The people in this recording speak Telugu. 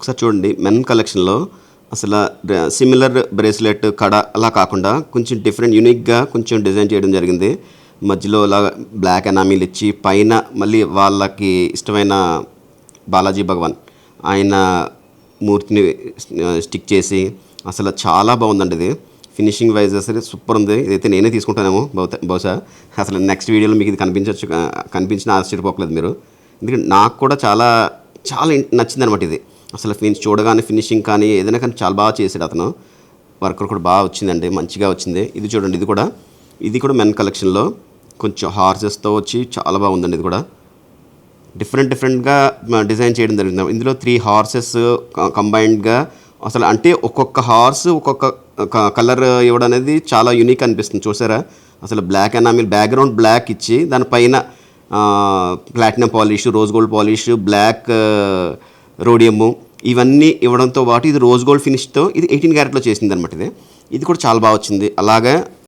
ఒకసారి చూడండి మెన్ కలెక్షన్లో అసలు సిమిలర్ బ్రేస్లెట్ కడ అలా కాకుండా కొంచెం డిఫరెంట్ యూనిక్గా కొంచెం డిజైన్ చేయడం జరిగింది. మధ్యలో ఇలా బ్లాక్ ఎనామిల్ ఇచ్చి పైన మళ్ళీ వాళ్ళకి ఇష్టమైన బాలాజీ భగవాన్ ఆయన మూర్తిని స్టిక్ చేసి అసలు చాలా బాగుందండి. ఇది ఫినిషింగ్ వైజ్ అసలు సూపర్ ఉంది. ఇదైతే నేనే తీసుకుంటానేమో బహుశా. అసలు నెక్స్ట్ వీడియోలో మీకు ఇది కనిపించిన ఆశ్చర్యపోకలేదు మీరు. ఎందుకంటే నాకు కూడా చాలా చాలా నచ్చింది అనమాట ఇది. అసలు చూడగానే ఫినిషింగ్ కానీ ఏదైనా కానీ చాలా బాగా చేశాడు అతను. వర్కర్ కూడా బాగా వచ్చిందండి, మంచిగా వచ్చింది. ఇది చూడండి, ఇది కూడా మెన్ కలెక్షన్లో కొంచెం హార్సెస్తో వచ్చి చాలా బాగుందండి. ఇది కూడా డిఫరెంట్గా డిజైన్ చేయడం జరిగింది. ఇందులో 3 హార్సెస్ కంబైన్డ్గా అసలు అంటే ఒక్కొక్క హార్స్ ఒక్కొక్క కలర్ ఇవ్వడం అనేది చాలా యూనిక్ అనిపిస్తుంది. చూసారా, అసలు బ్లాక్ ఎనామిల్ బ్యాక్గ్రౌండ్ బ్లాక్ ఇచ్చి దానిపైన platinum polish, rose gold polish, black rhodium ఇవన్నీ ఇవ్వడంతో పాటు ఇది రోజ్ గోల్డ్ ఫినిష్తో ఇది 18 క్యారెట్లో చేసింది అనమాట. ఇది కూడా చాలా బాగా వచ్చింది. అలాగే